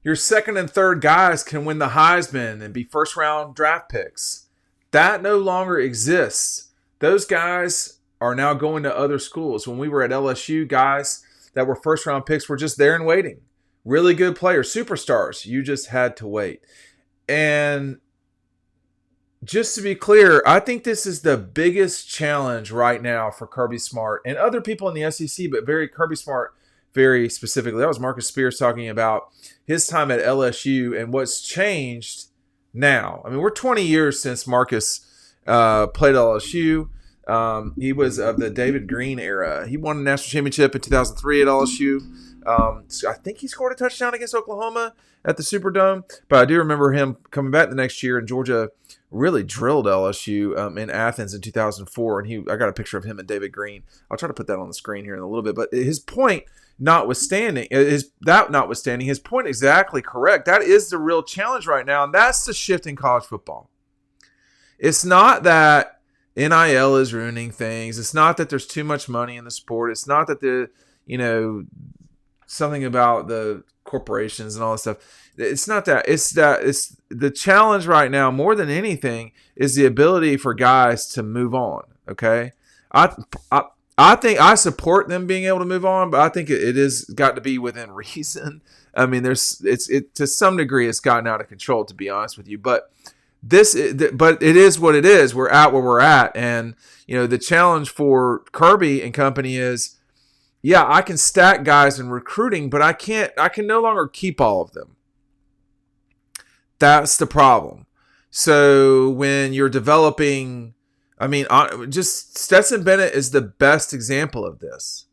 your second and third guys can win the Heisman and be first round draft picks. That no longer exists. Those guys are now going to other schools. When we were at LSU, guys that were first round picks were just there and waiting. Really good players, superstars. You just had to wait. And just to be clear, I think this is the biggest challenge right now for Kirby Smart and other people in the SEC, but Kirby Smart very specifically. That was Marcus Spears talking about his time at LSU and what's changed now. I mean, we're 20 years since Marcus played LSU. He was of the David Green era. He won a national championship in 2003 at LSU. So I think he scored a touchdown against Oklahoma at the Superdome. But I do remember him coming back the next year, and Georgia really drilled LSU in Athens in 2004. And I got a picture of him and David Green. I'll try to put that on the screen here in a little bit. But his point notwithstanding, his point exactly correct. That is the real challenge right now, and that's the shift in college football. It's not that NIL is ruining things. It's not that there's too much money in the sport. It's not that something about the corporations and all this stuff. It's not that. It's the challenge right now more than anything is the ability for guys to move on. Okay, I think I support them being able to move on, but I think it is got to be within reason. I mean, it to some degree it's gotten out of control, to be honest with you. But but it is what it is. We're at where we're at, and the challenge for Kirby and company is, yeah, I can stack guys in recruiting, but I can no longer keep all of them. That's the problem. So when you're developing, I mean, just Stetson Bennett is the best example of this.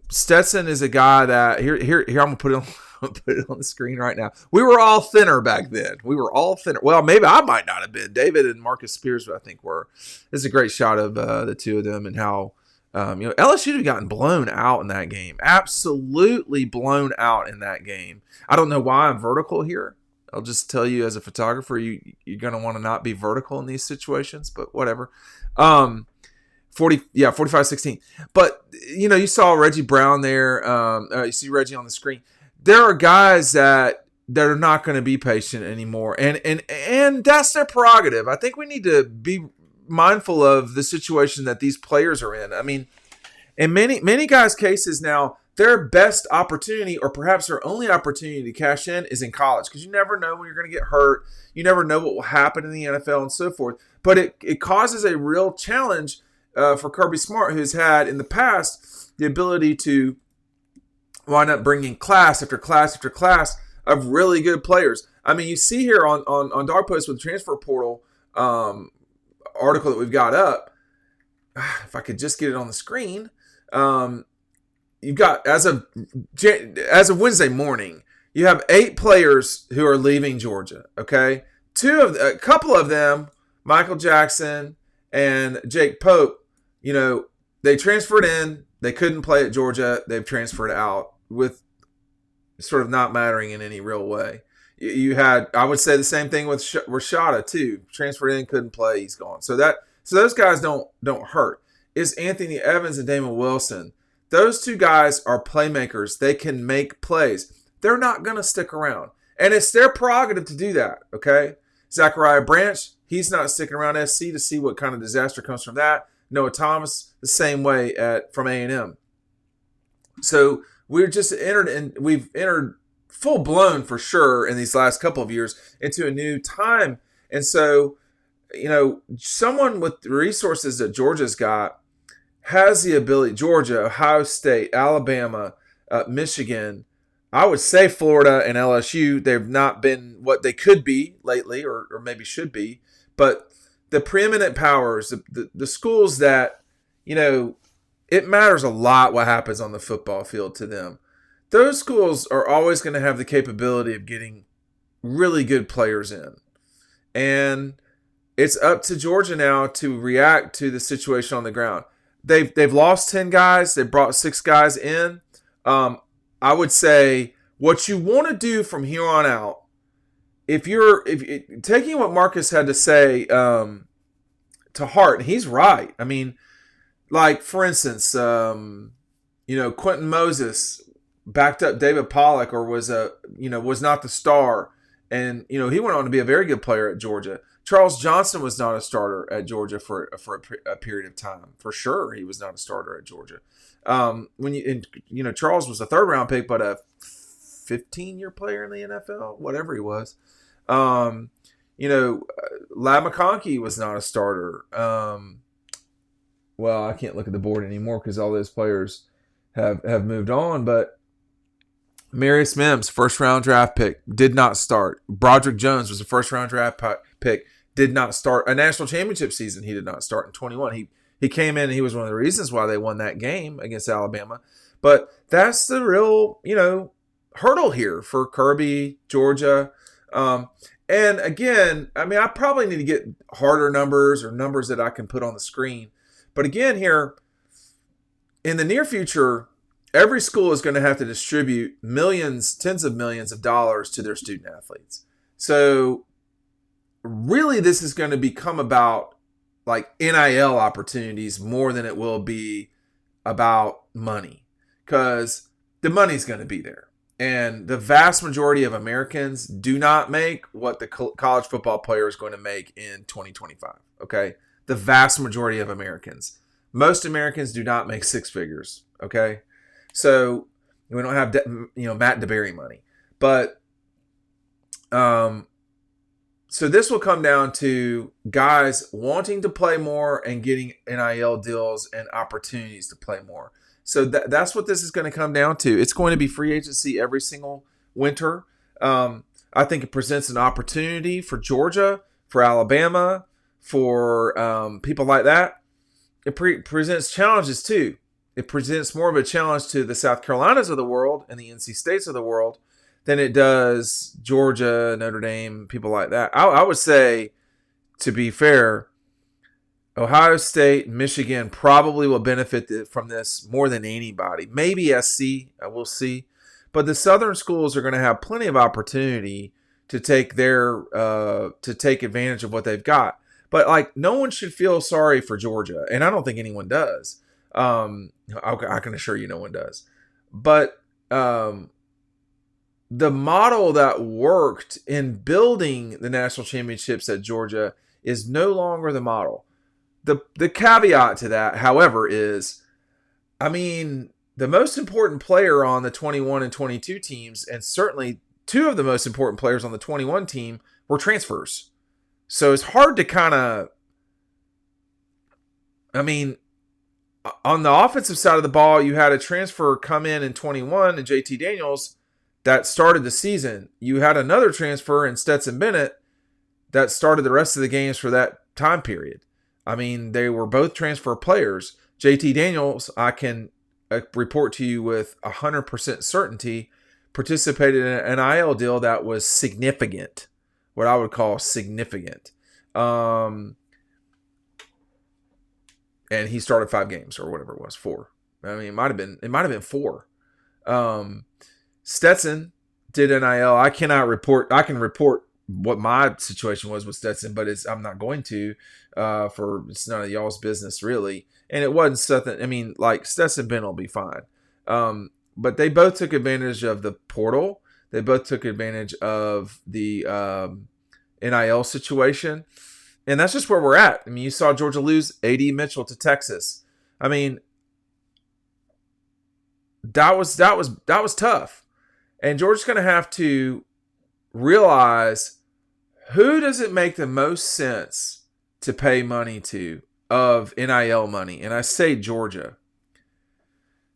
Stetson is a guy that here I'm gonna put it on the screen right now. We were all thinner back then. We were all thinner. Well, maybe I might not have been. David and Marcus Spears, I think, were. This is a great shot of the two of them and how LSU had gotten blown out in that game. Absolutely blown out in that game. I don't know why I'm vertical here. I'll just tell you, as a photographer, you're going to want to not be vertical in these situations, but whatever. 45-16. But, you saw Reggie Brown there. You see Reggie on the screen. There are guys that are not going to be patient anymore, and that's their prerogative. I think we need to be mindful of the situation that these players are in. I mean, in many guys' cases now, their best opportunity, or perhaps their only opportunity to cash in, is in college, because you never know when you're going to get hurt. You never know what will happen in the NFL and so forth. But it causes a real challenge for Kirby Smart, who's had in the past the ability to wind up bringing class after class after class of really good players. I mean, you see here on Dawg Post with the transfer portal article that we've got up. If I could just get it on the screen. You've got, as of Wednesday morning, you have 8 players who are leaving Georgia. Okay, a couple of them, Michael Jackson and Jake Pope, they transferred in. They couldn't play at Georgia. They've transferred out with sort of not mattering in any real way. You had, I would say, the same thing with Rashada too. Transferred in, couldn't play. He's gone. So those guys don't hurt. It's Anthony Evans and Damon Wilson. Those two guys are playmakers. They can make plays. They're not going to stick around. And it's their prerogative to do that, okay? Zachariah Branch, he's not sticking around SC to see what kind of disaster comes from that. Noah Thomas, the same way from A&M. So we've entered full-blown, for sure, in these last couple of years into a new time. And so, someone with the resources that Georgia's got has the ability, Georgia, Ohio State, Alabama, Michigan, I would say Florida and LSU, they've not been what they could be lately, or maybe should be, but the preeminent powers, the schools that, it matters a lot what happens on the football field to them. Those schools are always going to have the capability of getting really good players in. And it's up to Georgia now to react to the situation on the ground. They've lost 10 guys. They brought 6 guys in. I would say what you want to do from here on out, if taking what Marcus had to say to heart, and he's right. I mean, like, for instance, Quentin Moses, backed up David Pollock or was not the star. And, he went on to be a very good player at Georgia. Charles Johnson was not a starter at Georgia for a period of time. For sure, he was not a starter at Georgia. Charles was a third-round pick, but a 15-year player in the NFL, whatever he was. Lab McConkey was not a starter. Well, I can't look at the board anymore because all those players have moved on, but Marius Mims, first-round draft pick, did not start. Broderick Jones was a first-round draft pick, did not start. A national championship season, he did not start in 21. He came in and he was one of the reasons why they won that game against Alabama. But that's the real, hurdle here for Kirby, Georgia. And again, I probably need to get harder numbers or numbers that I can put on the screen. But again here, in the near future, every school is going to have to distribute millions, tens of millions of dollars to their student athletes. So really this is going to become about like NIL opportunities more than it will be about money, because the money's going to be there. And the vast majority of Americans do not make what the college football player is going to make in 2025. Okay. The vast majority of Americans. Most Americans do not make six figures. Okay. So we don't have, Matt DeBerry money. But so this will come down to guys wanting to play more and getting NIL deals and opportunities to play more. So that's what this is going to come down to. It's going to be free agency every single winter. I think it presents an opportunity for Georgia, for Alabama, for people like that. It presents challenges too. It presents more of a challenge to the South Carolinas of the world and the NC States of the world than it does Georgia, Notre Dame, people like that. I would say, to be fair, Ohio State, Michigan probably will benefit from this more than anybody. Maybe SC, we'll see. But the Southern schools are going to have plenty of opportunity to take advantage of what they've got. But no one should feel sorry for Georgia, and I don't think anyone does. I can assure you, no one does. But the model that worked in building the national championships at Georgia is no longer the model. The caveat to that, however, is, the most important player on the 21 and 22 teams, and certainly two of the most important players on the 21 team, were transfers. So it's hard to kind of, on the offensive side of the ball, you had a transfer come in 21 and JT Daniels that started the season. You had another transfer in Stetson Bennett that started the rest of the games for that time period. They were both transfer players. JT Daniels, I can report to you with 100% certainty, participated in an NIL deal that was significant, what I would call significant. And he started 5 games or whatever it was, 4. It might have been 4. Stetson did NIL. I can report what my situation was with Stetson, but I'm not going to, for it's none of y'all's business really. And it wasn't something, Stetson Bennett will be fine. But they both took advantage of the portal. They both took advantage of the NIL situation. And that's just where we're at. You saw Georgia lose A.D. Mitchell to Texas. That was tough. And Georgia's going to have to realize, who does it make the most sense to pay money to of NIL money? And I say Georgia.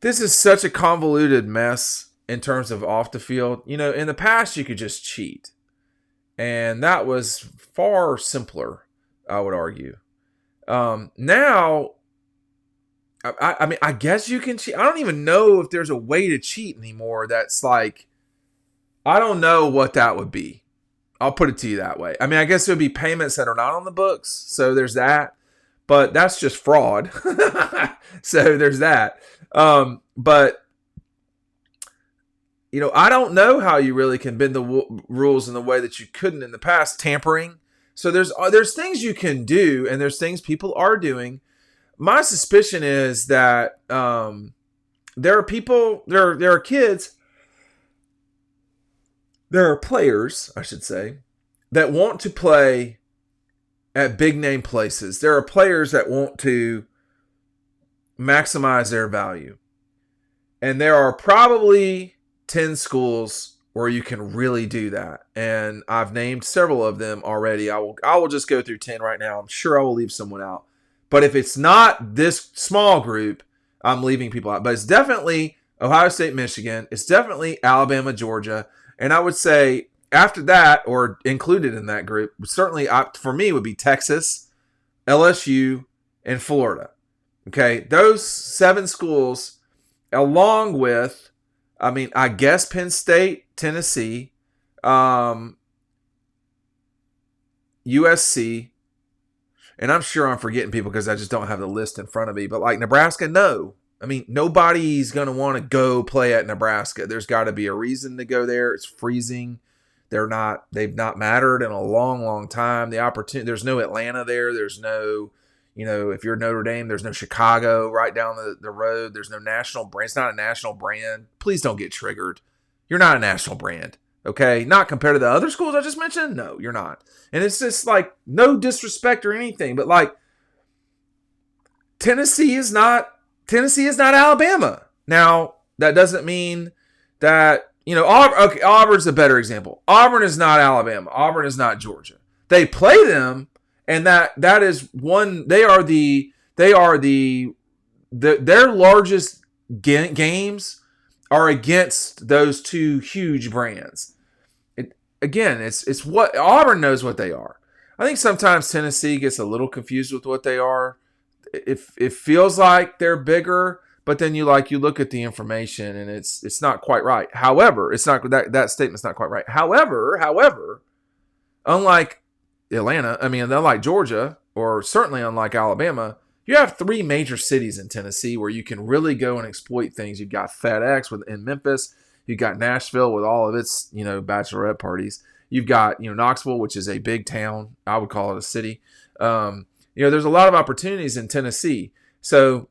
This is such a convoluted mess in terms of off the field. In the past, you could just cheat. And that was far simpler, I would argue. Now, I guess you can cheat. I don't even know if there's a way to cheat anymore that's I don't know what that would be. I'll put it to you that way. I guess it would be payments that are not on the books. So there's that. But that's just fraud. So there's that. But I don't know how you really can bend the rules in the way that you couldn't in the past. Tampering. So there's things you can do, and there's things people are doing. My suspicion is that there are kids there are players, I should say, that want to play at big name places. There are players that want to maximize their value. And there are probably 10 schools where you can really do that. And I've named several of them already. I will just go through 10 right now. I'm sure I will leave someone out. But if it's not this small group, I'm leaving people out. But it's definitely Ohio State, Michigan. It's definitely Alabama, Georgia. And I would say after that, or included in that group, certainly for me would be Texas, LSU, and Florida. Okay, those 7 schools, along with, I guess Penn State, Tennessee, USC, and I'm sure I'm forgetting people because I just don't have the list in front of me. But like Nebraska, no. Nobody's going to want to go play at Nebraska. There's got to be a reason to go there. It's freezing. They've not mattered in a long, long time. The opportunity, there's no Atlanta there. There's no, if you're Notre Dame, there's no Chicago right down the road. There's no national brand. It's not a national brand. Please don't get triggered. You're not a national brand. Okay? Not compared to the other schools I just mentioned. No, you're not. And it's just like no disrespect or anything, but like Tennessee is not Alabama. Now, that doesn't mean that, Auburn's a better example. Auburn is not Alabama. Auburn is not Georgia. They play them, and that is one. Their largest games are against those two huge brands. It's what Auburn knows what they are. I think sometimes Tennessee gets a little confused with what they are. It feels like they're bigger, but then you look at the information and it's not quite right. However, it's not that statement's not quite right. However, unlike Atlanta, unlike Georgia, or certainly unlike Alabama, you have 3 major cities in Tennessee where you can really go and exploit things. You've got FedEx in Memphis. You've got Nashville with all of its, bachelorette parties. You've got, Knoxville, which is a big town. I would call it a city. There's a lot of opportunities in Tennessee. So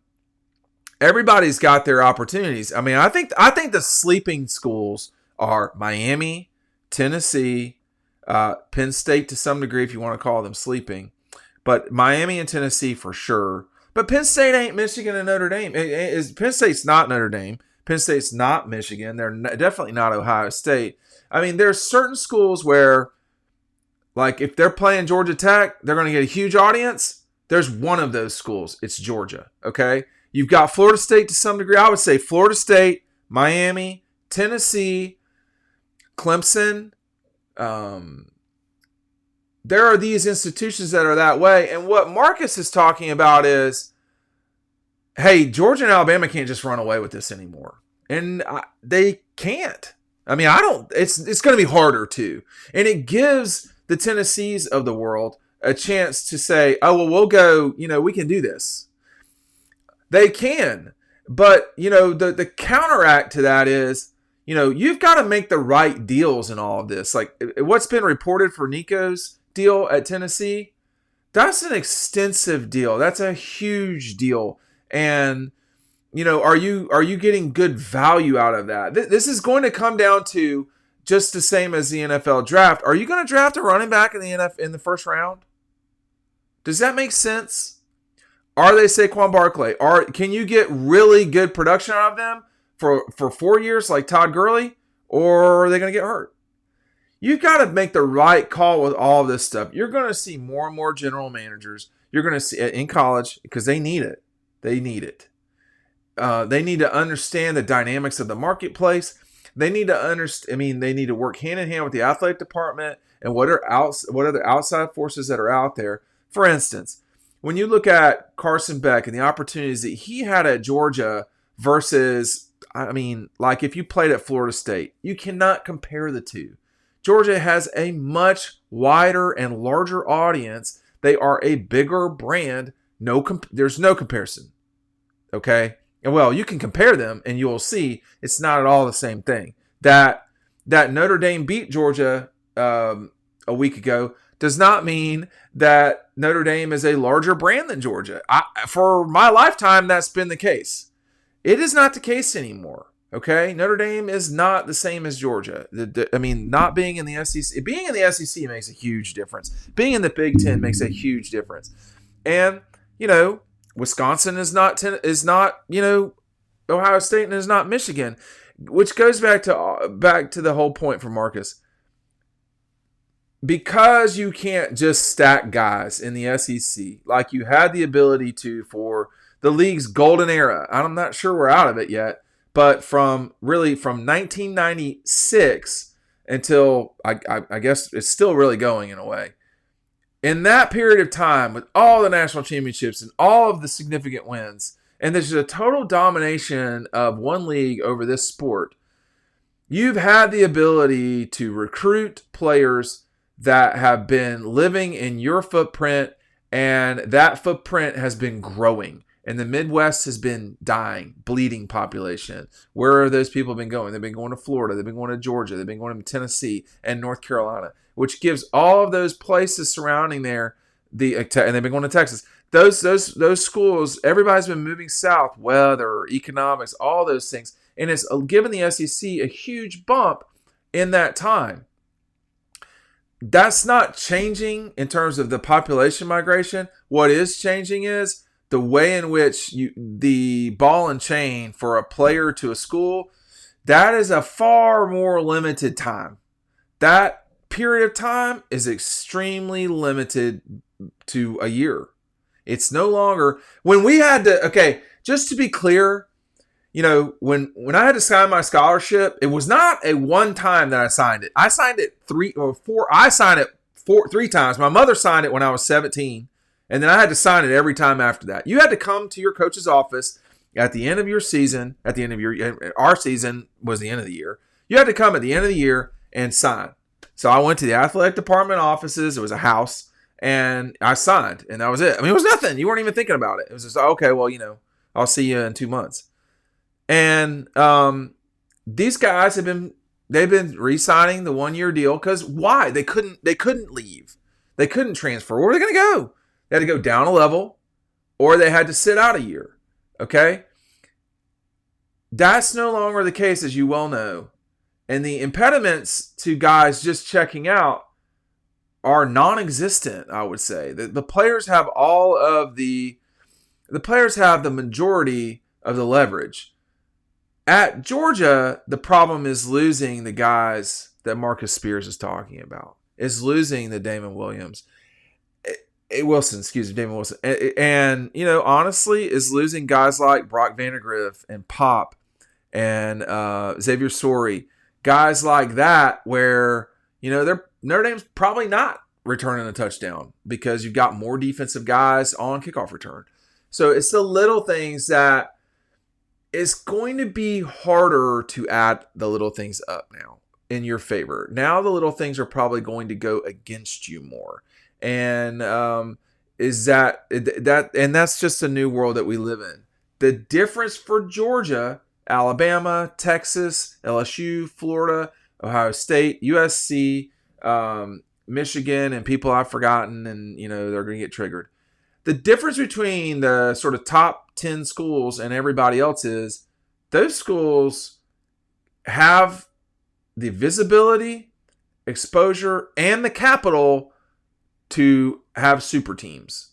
everybody's got their opportunities. I think the sleeping schools are Miami, Tennessee, Penn State to some degree, if you want to call them sleeping. But Miami and Tennessee for sure. But Penn State ain't Michigan and Notre Dame. Penn State's not Notre Dame. Penn State's not Michigan. They're definitely not Ohio State. There's certain schools where, like, if they're playing Georgia Tech, they're going to get a huge audience. There's one of those schools. It's Georgia, okay? You've got Florida State to some degree. I would say Florida State, Miami, Tennessee, Clemson. There are these institutions that are that way. And what Marcus is talking about is, hey, Georgia and Alabama can't just run away with this anymore. And they can't. It's going to be harder too. And it gives the Tennessees of the world a chance to say, oh, well, we'll go, we can do this. They can. But, the counteract to that is, you've got to make the right deals in all of this. Like what's been reported for Nico's deal at Tennessee, that's an extensive deal. That's a huge deal. And, are you getting good value out of that? This is going to come down to just the same as the NFL draft. Are you going to draft a running back in the first round? Does that make sense? Are they Saquon Barkley? Can you get really good production out of them for 4 years like Todd Gurley? Or are they going to get hurt? You've got to make the right call with all of this stuff. You're going to see more and more general managers. You're going to see in college because they need it. They need it. They need to understand the dynamics of the marketplace. They need to understand. They need to work hand in hand with the athletic department and what are the outside forces that are out there. For instance, when you look at Carson Beck and the opportunities that he had at Georgia versus, like if you played at Florida State, you cannot compare the two. Georgia has a much wider and larger audience. They are a bigger brand. There's no comparison. Okay? And well, you can compare them and you'll see it's not at all the same thing. That Notre Dame beat Georgia a week ago does not mean that Notre Dame is a larger brand than Georgia. For my lifetime, that's been the case. It is not the case anymore. Okay, Notre Dame is not the same as Georgia. I mean, not being in the SEC, being in the SEC makes a huge difference. Being in the Big Ten makes a huge difference. And Wisconsin is not Ohio State and is not Michigan, which goes back to the whole point for Marcus. Because you can't just stack guys in the SEC like you had the ability to for the league's golden era. I'm not sure we're out of it yet. But from 1996 until I guess it's still really going in a way. In that period of time, with all the national championships and all of the significant wins, and there's a total domination of one league over this sport, you've had the ability to recruit players that have been living in your footprint, and that footprint has been growing. And the Midwest has been dying, bleeding population. Where are those people been going? They've been going to Florida. They've been going to Georgia. They've been going to Tennessee and North Carolina, which gives all of those places surrounding there and they've been going to Texas. Those schools, everybody's been moving south, weather, economics, all those things. And it's given the SEC a huge bump in that time. That's not changing in terms of the population migration. What is changing is the way in which the ball and chain for a player to a school, that is a far more limited time. That period of time is extremely limited to a year. It's no longer when we had to. Okay, just to be clear, when I had to sign my scholarship, it was not a one time that I signed it. I signed it three times. My mother signed it when I was 17. And then I had to sign it every time after that. You had to come to your coach's office at the end of your season. Our season was the end of the year. You had to come at the end of the year and sign. So I went to the athletic department offices. It was a house. And I signed. And that was it. I mean, it was nothing. You weren't even thinking about it. It was just, okay, well, I'll see you in 2 months. And these guys they've been re-signing the 1 year deal because why? They couldn't leave. They couldn't transfer. Where were they going to go? They had to go down a level, or they had to sit out a year. Okay? That's no longer the case, as you well know. And the impediments to guys just checking out are non-existent, I would say. The players have the majority of the leverage. At Georgia, the problem is losing the guys that Marcus Spears is talking about. Is losing the Damon Williams. Damon Wilson. And honestly, is losing guys like Brock Vandegrift and Pop and Xavier Sorey. Guys like that where, Notre Dame's probably not returning a touchdown because you've got more defensive guys on kickoff return. So it's the little things that it's going to be harder to add the little things up now in your favor. Now the little things are probably going to go against you more. And that's just a new world that we live in. The difference for Georgia, Alabama, Texas, LSU, Florida, Ohio State, USC, Michigan, and people I've forgotten, and they're going to get triggered. The difference between the sort of top 10 schools and everybody else is those schools have the visibility, exposure, and the capital to have super teams.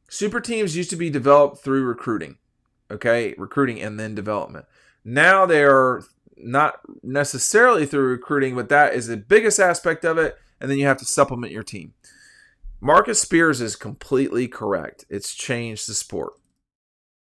Super teams used to be developed through recruiting. Okay, recruiting and then development. Now they are not necessarily through recruiting, but that is the biggest aspect of it, and then you have to supplement your team. Marcus Spears is completely correct. It's changed the sport.